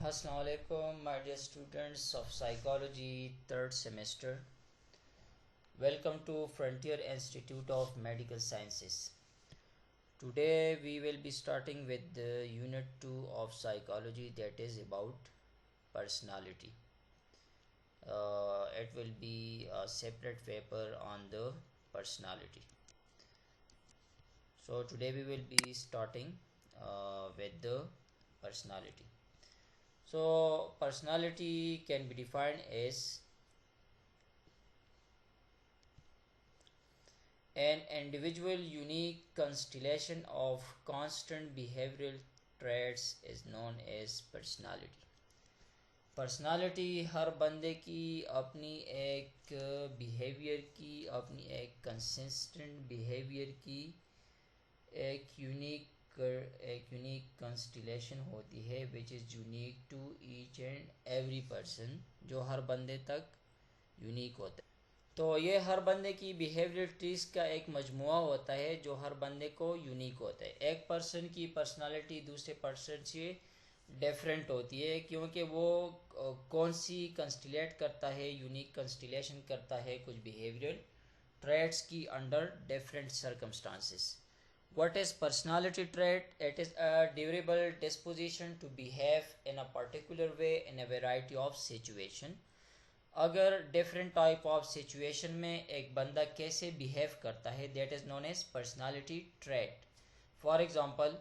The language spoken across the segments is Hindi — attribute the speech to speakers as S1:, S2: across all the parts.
S1: Assalamu alaikum, my dear students of psychology, third semester. Welcome to Frontier Institute of Medical Sciences. Today we will be starting with the unit 2 of psychology, that is about personality. It will be a separate paper on the personality. So today we will be starting with the personality. So personality can be defined as an individual unique constellation of constant behavioral traits is known as personality. Personality हर बंदे की अपनी एक बिहेवियर की, अपनी एक कंसिस्टेंट बिहेवियर की एक यूनिक कंस्टिलेशन होती है which is unique to each and every person, जो हर बंदे तक यूनिक होता है। तो ये हर बंदे की बिहेवियर ट्रीज का एक मजमुआ होता है जो हर बंदे को यूनिक होता है। एक पर्सन की पर्सनालिटी दूसरे पर्सन से डिफरेंट होती है क्योंकि वो कौन सी कंस्टिलेट करता है, यूनिक कंस्टिलेशन करता है कुछ बिहेवियरल ट्रेट्स की under different circumstances. What is personality trait? It is a durable disposition to behave in a particular way in a variety of situation. अगर डिफरेंट टाइप ऑफ सिचुएशन में एक बंदा कैसे बिहेव करता है, that is known as personality trait. For example,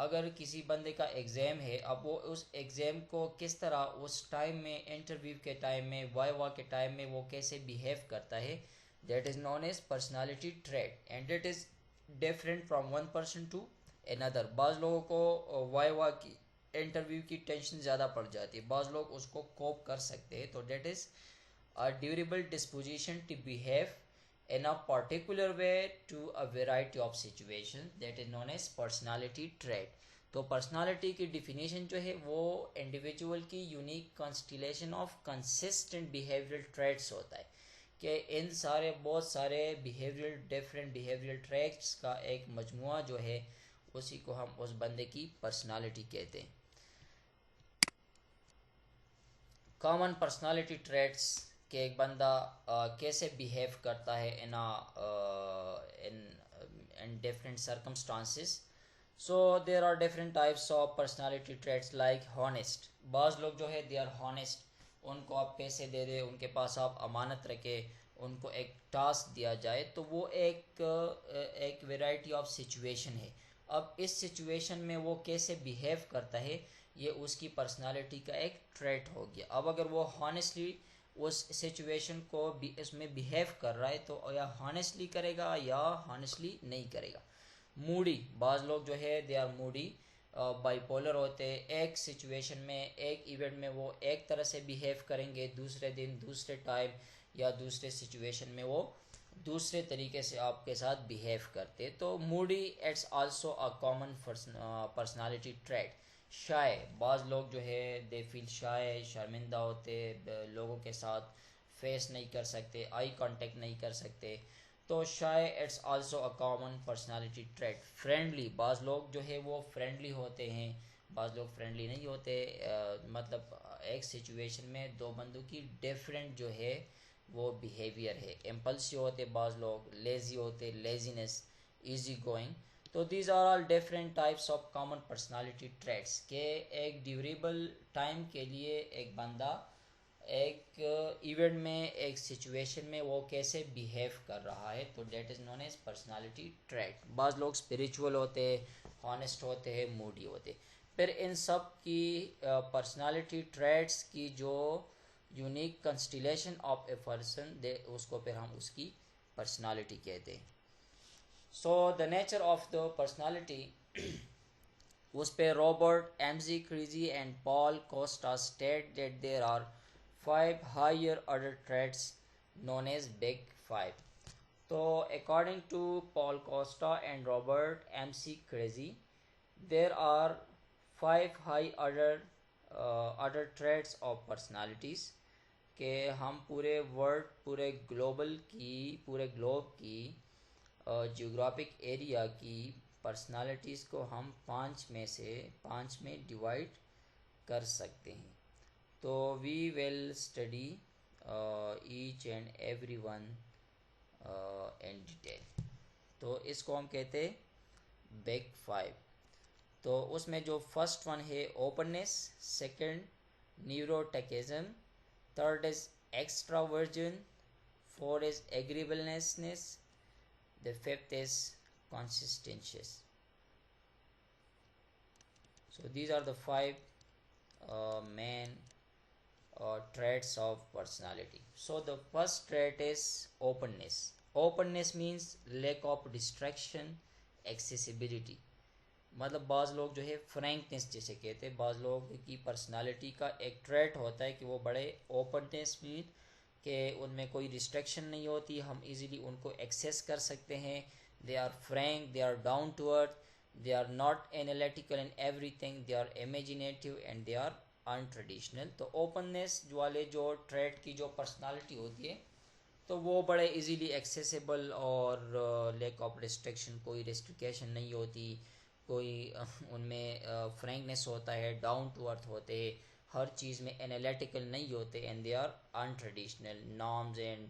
S1: अगर किसी बंदे का एग्ज़ाम है, अब वो उस एग्ज़ाम को किस तरह उस टाइम में, इंटरव्यू के टाइम में, वाइवा के टाइम में वो कैसे बिहेव करता है, that is known as personality trait and it is different from one person to another. बाज़ लोगों को वाइवा की, इंटरव्यू की टेंशन ज़्यादा पड़ जाती है, बाज़ लोग उसको कोप कर सकते हैं। तो that is a durable disposition to behave in a particular way to a variety of situations, that is known as personality trait. तो पर्सनालिटी की डिफिनीशन जो है वो इंडिविजुअल की unique constellation of consistent behavioural traits होता है कि इन सारे बहुत सारे बिहेवियरल डिफरेंट बिहेवियरल ट्रेट्स का एक मजमुआ जो है उसी को हम उस बंदे की पर्सनालिटी कहते हैं। कॉमन पर्सनालिटी ट्रेट्स कि एक बंदा कैसे बिहेव करता है in different circumstances. So there are different types of personality traits like honest. बाज़ लोग जो है दे आर हॉनेस्ट, उनको आप पैसे दे दे, उनके पास आप अमानत रखे, उनको एक टास्क दिया जाए तो वो एक वेराइटी ऑफ सिचुएशन है। अब इस सिचुएशन में वो कैसे बिहेव करता है ये उसकी पर्सनालिटी का एक ट्रेट हो गया। अब अगर वो हॉनेस्टली उस सिचुएशन को भी इसमें बिहेव कर रहा है तो या हॉनेस्टली करेगा या हॉनेस्टली नहीं करेगा। मूडी, बाज़ लोग जो है दे आर मूडी, बाइपोलर होते हैं। एक सिचुएशन में, एक इवेंट में वो एक तरह से बिहेव करेंगे, दूसरे दिन, दूसरे टाइम या दूसरे सिचुएशन में वो दूसरे तरीके से आपके साथ बिहेव करते। तो moody it's also a common personality trait. Shy, बाज़ लोग जो है दे फील शाय, शर्मिंदा होते, लोगों के साथ फेस नहीं कर सकते, आई कांटेक्ट नहीं कर सकते, तो shy it's also a common personality trait. Friendly, बाज़ लोग जो है वो फ्रेंडली होते हैं, बाज़ लोग फ्रेंडली नहीं होते। मतलब एक सिचुएशन में दो बंदों की डिफरेंट जो है वो बिहेवियर है। इम्पल्सिव होते बाज़ लोग, लेज़ी होते, लेजीनेस, इजी गोइंग। तो these are all different types of common personality traits के एक ड्यूरेबल टाइम के लिए एक बंदा एक इवेंट में, एक सिचुएशन में वो कैसे बिहेव कर रहा है, तो that is known as personality trait. बाज़ लोग स्पिरिचुअल होते, हॉनेस्ट होते हैं, मूडी होते। फिर इन सब की पर्सनालिटी ट्रेट्स की जो unique constellation of a person दे, उसको फिर हम उसकी पर्सनालिटी कहते हैं। So the nature of the personality, उस पे Robert McCreary and Paul Costa state that there are 5 higher order traits known as Big Five. तो according to Paul Costa and Robert McCreary, there are 5 high order traits of personalities कि हम पूरे वर्ल्ड, पूरे ग्लोब की जियोग्राफिक एरिया की पर्सनालिटीज़ को हम पाँच में डिवाइड कर सकते हैं। तो we will study each and every one in detail. तो इसको हम कहते हैं बिग फाइव। तो उसमें जो फर्स्ट वन है openness, second neuroticism, third is extraversion, fourth is agreeableness, the fifth is consistentious. So these are the five main traits of personality. So the first trait is openness. Openness means lack of distraction, accessibility. मतलब बाज़ लोग जो है फ्रैंकनेस जिसे कहते हैं, बाज़ लोग की पर्सनालिटी का एक ट्रेट होता है कि वो बड़े ओपननेस मीन कि उनमें कोई रिस्ट्रिक्शन नहीं होती, हम इजीली उनको एक्सेस कर सकते हैं। They are frank, they are down to earth, they are not analytical in everything, they are imaginative and they are untraditional. तो openness वाले जो ट्रेट की जो पर्सनालिटी होती है तो वो बड़े इजीली एक्सेसिबल और लैक ऑफ रिस्ट्रिक्शन, कोई रिस्ट्रिक्शन नहीं होती, कोई उनमें फ्रैंकनेस होता है, डाउन टू अर्थ होते हैं, हर चीज़ में एनालिटिकल नहीं होते and they are untraditional, norms and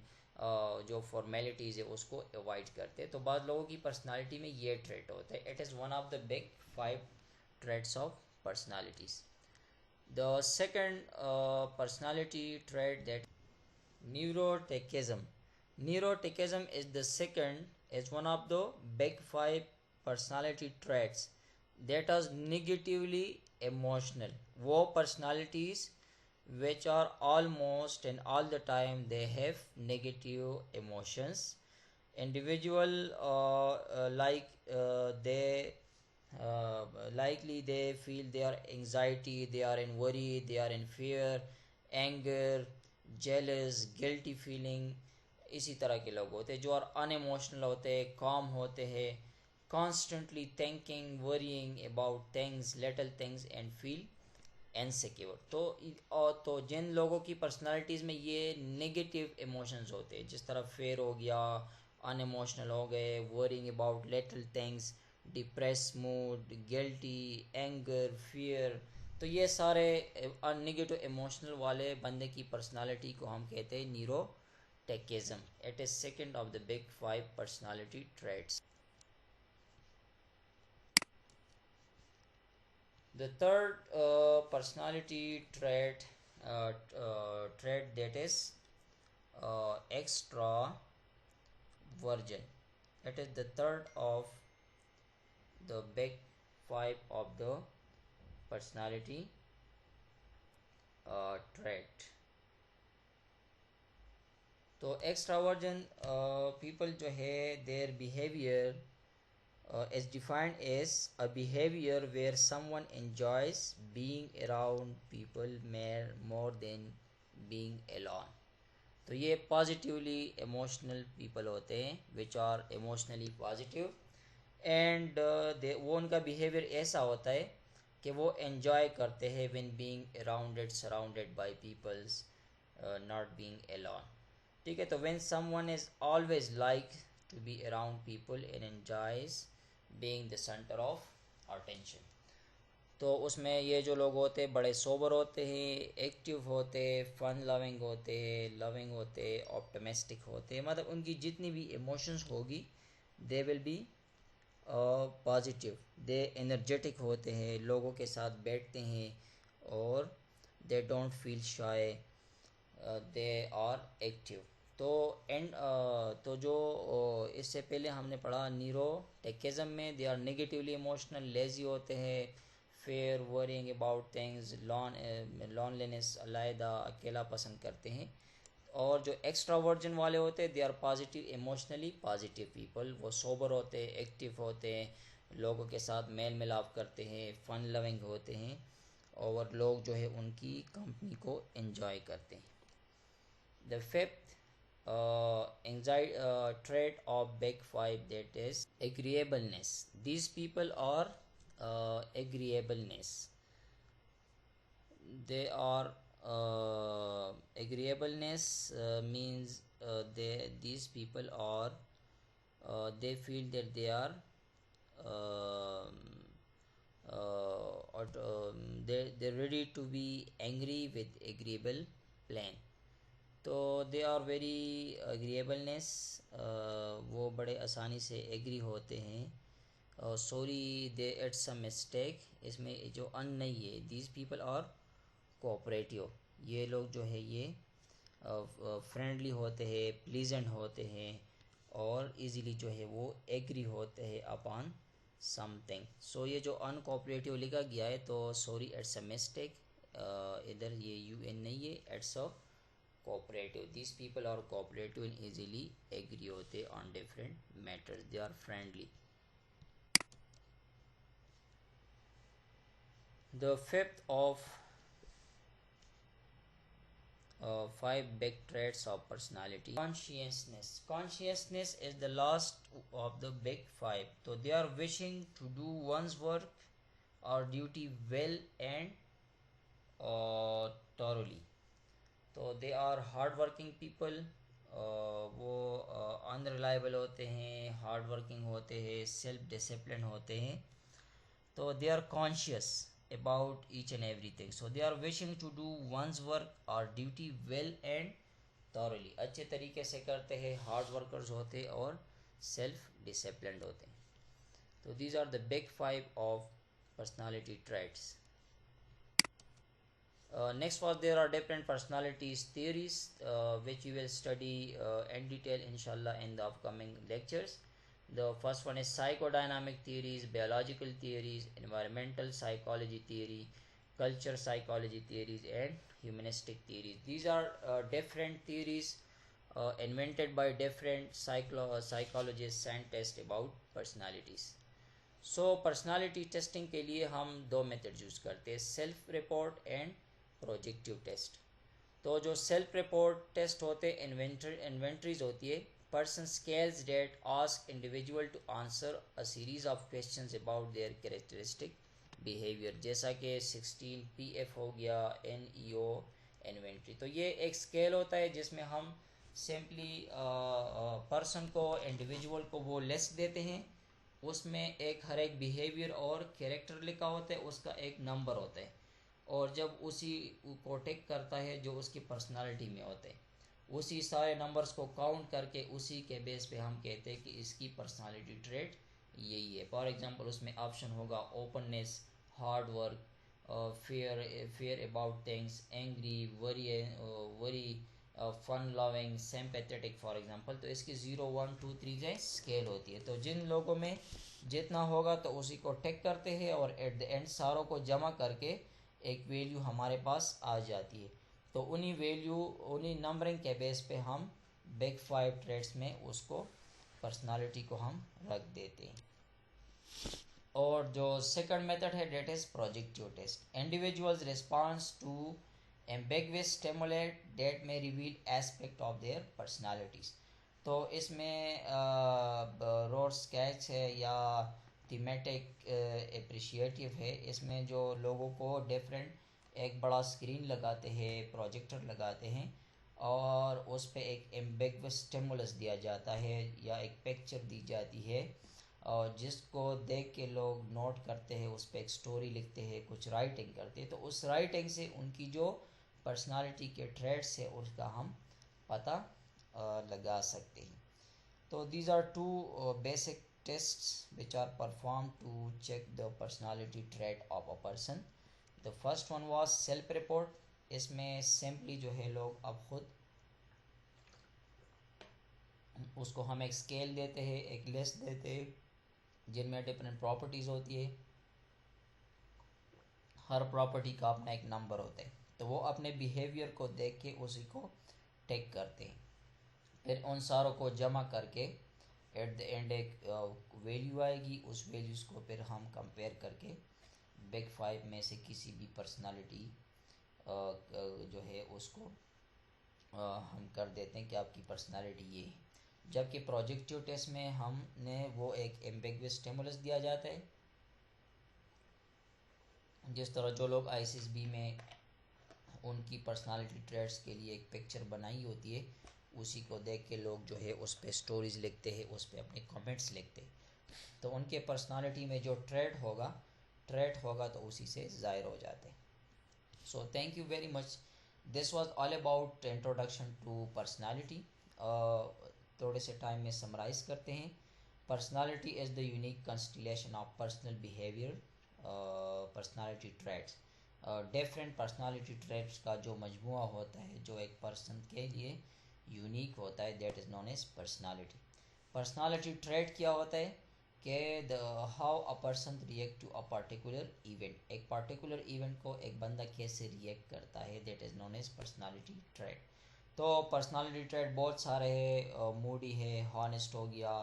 S1: जो फॉर्मेलिटीज़ है उसको अवॉइड करते हैं। तो बाद लोगों की पर्सनालिटी में ये ट्रेट होता है। It is one of the big five traits of personalities. The second personality trait that neuroticism. Neuroticism is the second is one of the big five personality traits that are negatively emotional. वो personalities which are almost and all the time they have negative emotions. Individual they likely they feel they are anxiety, they are in worry, they are in fear, anger, jealous, guilty feeling, इसी तरह के लोग होते हैं जो और अनइमोशनल होते हैं, कॉम होते हैं, constantly thinking, worrying about things, little things and feel insecure. तो जिन लोगों की पर्सनालिटीज़ में ये नेगेटिव इमोशंस होते हैं, जिस तरह फेयर हो गया, अनइमोशनल हो गए, worrying about little things, depress mood, guilty, anger, fear, तो ये सारे नेगेटिव इमोशनल वाले बंदे की पर्सनालिटी को हम कहते हैं neuroticism. It is second of the big five personality traits. The third personality trait that is extraversion. It is the third of the big five of the personality trait. तो एक्स्ट्रावर्जन पीपल जो है their behaviour is defined as a behavior where someone enjoys being around people more than being alone. तो ये पॉजिटिवली इमोशनल पीपल होते हैं which are emotionally positive and वो उनका बिहेवियर ऐसा होता है कि वो एन्जॉय करते हैं when being arounded surrounded by peoples, not being alone. ठीक है, तो when someone is always like to be around people and enjoys being the centre of attention. तो उसमें ये जो लोग होते हैं बड़े सोबर होते हैं, एक्टिव होते हैं, फन लविंग होते हैं, ऑप्टिमिस्टिक होते हैं, मतलब उनकी जितनी भी इमोशंस होगी they will be positive, they energetic होते हैं, लोगों के साथ बैठते हैं और they don't feel shy, they are active. तो जो इससे पहले हमने पढ़ा न्यूरोटिकिज्म में they are negatively emotional, lazy होते हैं, fear, worrying about things, loneliness, अलहदा, अकेला पसंद करते हैं। और जो एक्स्ट्रावर्जन वाले होते हैं they are positive, emotionally positive people, वो सोबर होते हैं, एक्टिव होते हैं, लोगों के साथ मेल मिलाप करते हैं, फन लविंग होते हैं और लोग जो है उनकी कंपनी को एंजॉय करते हैं। The fifth trait of big five that is agreeableness. These people are agreeableness. They are agreeableness means these people are they feel that they are they ready to be angry with agreeable plan. तो दे आर वेरी एग्रीएबलनेस, वो बड़े आसानी से एग्री होते हैं। Sorry they at some mistake, इसमें जो अन नहीं है, दीज पीपल आर कोऑपरेटिव, ये लोग जो है ये फ्रेंडली होते हैं, प्लीजेंट होते हैं और इजीली जो है वो एग्री होते हैं अपॉन समथिंग। सो ये जो अनकोऑपरेटिव लिखा गया है तो सॉरी एट्स अ मिस्टेक, इधर ये यू एन नहीं है, एट्स अ cooperative. These people are cooperative and easily agree होते on different matters. They are friendly. The fifth of 5 big traits of personality, conscientiousness. Conscientiousness is the last of the big 5. So they are wishing to do one's work or duty well and thoroughly. तो they are hard working people, वो अनरिलायबल होते हैं, हार्ड वर्किंग होते हैं, सेल्फ डिसिप्लिन होते हैं। तो they are conscious about each and everything, so they are wishing to do one's work और ड्यूटी वेल एंड थॉरली, अच्छे तरीके से करते हैं, हार्ड वर्कर्स होते हैं और सेल्फ डिसिप्लिन होते हैं। तो these are the big 5 of personality traits. Next was there are different personalities theories, which we will study in detail inshallah in the upcoming lectures. The first one is psychodynamic theories, biological theories, environmental psychology theory, culture psychology theories and humanistic theories. These are different theories invented by different psychologists, scientists about personalities. So personality testing के लिए हम 2 मेथड यूज़ करते हैं, self report and projective test. तो जो सेल्फ रिपोर्ट टेस्ट होते हैं इन्वेंट्रीज होती है, person scales that ask individual to answer a series of questions about their characteristic behaviour, जैसा कि 16 पीएफ हो गया, एनईओ इन्वेंट्री। तो ये एक स्केल होता है जिसमें हम सिंपली पर्सन को, इंडिविजुअल को वो लिस्ट देते हैं, उसमें एक हर एक बिहेवियर और कैरेक्टर लिखा होता है, उसका एक नंबर होता है, और जब उसी को टिक करता है जो उसकी पर्सनालिटी में होते हैं, उसी सारे नंबर्स को काउंट करके उसी के बेस पे हम कहते हैं कि इसकी पर्सनालिटी ट्रेट यही है। फॉर एग्जांपल उसमें ऑप्शन होगा openness, hard work, fear about things, angry, worry, fun loving, sympathetic for example. तो इसकी 0 1 2 3 जो स्केल होती है। तो जिन लोगों में जितना होगा तो उसी को टिक करते हैं और एट द एंड सारों को जमा करके एक वैल्यू हमारे पास आ जाती है। तो उन्हीं नंबरिंग के बेस पे हम बिग 5 ट्रेड्स में उसको पर्सनालिटी को हम रख देते हैं। और जो सेकंड मेथड है that is projective test. Individuals response to ambiguous stimuli that में reveal aspect of their personalities. तो इसमें रोड स्केच है या थीमेटिक एप्रिशिएटिव है, इसमें जो लोगों को डिफरेंट एक बड़ा स्क्रीन लगाते हैं, प्रोजेक्टर लगाते हैं और उस पे एक एम्बिगुअस स्टिमुलस दिया जाता है या एक पिक्चर दी जाती है और जिसको देख के लोग नोट करते हैं, उस पर एक स्टोरी लिखते हैं, कुछ राइटिंग करते हैं। तो उस राइटिंग से उनकी जो पर्सनालिटी के ट्रेड्स है उसका हम पता लगा सकते हैं। तो these are 2 basic tests which are performed to check the personality trait of a person. The first one was self report. इसमें सिंपली जो है लोग अब खुद उसको हम एक स्केल देते हैं, एक लिस्ट देते हैं जिनमें डिफरेंट प्रॉपर्टीज़ होती है, हर प्रॉपर्टी का अपना एक नंबर होता है। तो वो अपने बिहेवियर को देख के उसी को टिक करते हैं, फिर उन सारों को जमा करके एट द एंड एक वैल्यू आएगी। उस वैल्यूज़ को फिर हम कंपेयर करके बिग 5 में से किसी भी पर्सनालिटी जो है उसको हम कर देते हैं कि आपकी पर्सनालिटी ये है। जबकि प्रोजेक्टिव टेस्ट में हमने वो एक एम्बिगुअस स्टिमुलस दिया जाता है, जिस तरह जो लोग आईसीएसबी में उनकी पर्सनालिटी ट्रेट्स के लिए एक पिक्चर बनाई होती है, उसी को देख के लोग जो है उस पर स्टोरीज लिखते हैं, उस पर अपने कमेंट्स लिखते हैं। तो उनके पर्सनालिटी में जो ट्रेड होगा ट्रेट होगा तो उसी से ज़ाहिर हो जाते हैं. So thank you very much. This was all about introduction to personality. थोड़े से टाइम में समराइज करते हैं. Personality is the unique constellation of personal behaviour, personality traits. Different personality traits का जो मजमुआ होता है, जो एक पर्सन के लिए यूनिक होता है, that is known as personality. Personality trait क्या होता है कि the how a person react to a particular event. एक पर्टिकुलर इवेंट को एक बंदा कैसे रिएक्ट करता है, that is known as personality trait. तो पर्सनालिटी ट्रेट बहुत सारे है. मूडी है, हॉनेस्ट हो गया,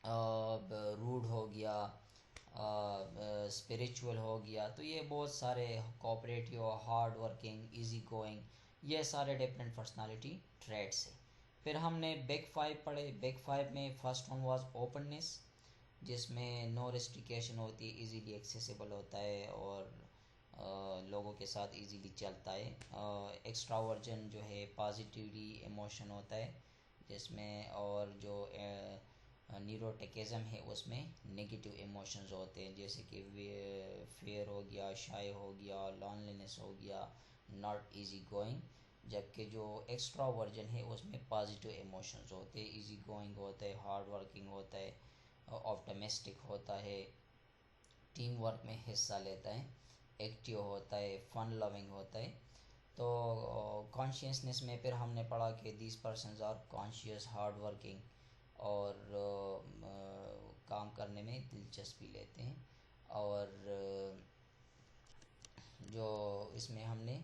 S1: रूड हो गया, स्पिरिचुअल हो गया. तो ये बहुत सारे, cooperative, hard working, easy going, ये सारे डिफरेंट पर्सनालिटी ट्रेट्स है. फिर हमने बिग फाइव पढ़े. बिग फाइव में फर्स्ट वन वाज ओपननेस, जिसमें नो रिस्ट्रिक्शन होती है, इजीली एक्सेसिबल होता है और लोगों के साथ इजीली चलता है. एक्स्ट्रावर्जन जो है पॉजिटिवली इमोशन होता है जिसमें, और जो न्यूरोटिकिज्म है उसमें नेगेटिव इमोशंस होते हैं, जैसे कि फेयर हो गया, शाय हो गया, लॉनलीनेस हो गया, नॉट इजी गोइंग. जबकि जो एक्स्ट्रा वर्जन है उसमें पॉजिटिव इमोशंस होते हैं, इजी गोइंग होता है, हार्ड वर्किंग होता है, ऑप्टिमिस्टिक होता है, टीम वर्क में हिस्सा लेता है, एक्टिव होता है, फन लविंग होता है. तो कॉन्शियसनेस में फिर हमने पढ़ा कि these persons are conscious, hard working और काम करने में दिलचस्पी लेते हैं. और जो इसमें हमने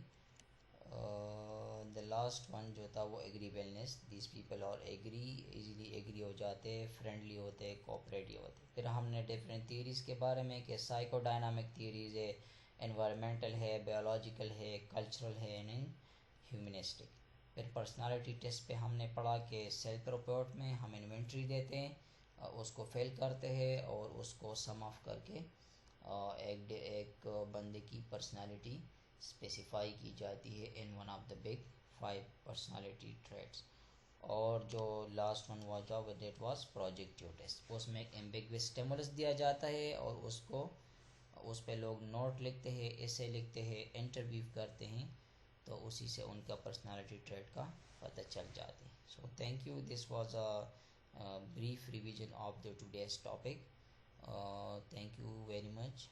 S1: द लास्ट वन जो था वो एग्रीबलनेस. दीज पीपल और एग्री, इजीली एग्री हो जाते हैं, फ्रेंडली होते हैं, कोऑपरेटिव होते हैं. फिर हमने डिफरेंट थियरीज़ के बारे में कि साइकोडायनामिक थियरीज़ है, एनवायरमेंटल है, बायोलॉजिकल है, कल्चरल है एंड ह्यूमनिस्टिक. फिर पर्सनालिटी टेस्ट पे हमने पढ़ा कि सेल्फ रिपोर्ट में हम इन्वेंट्री देते हैं, उसको फेल करते हैं और उसको सम ऑफ करके एक बंदे की पर्सनालिटी स्पेसिफाई की जाती है in one of the big five personality traits. और जो last one was that was projective test. उसमें एक एम्बिग्युअस स्टिमुलस दिया जाता है और उसको, उस पे लोग नोट लिखते हैं, एसे लिखते हैं, इंटरव्यू करते हैं, तो उसी से उनका पर्सनालिटी ट्रेट का पता चल जाता है. सो thank you. This was a brief revision of the today's topic. Thank you very much.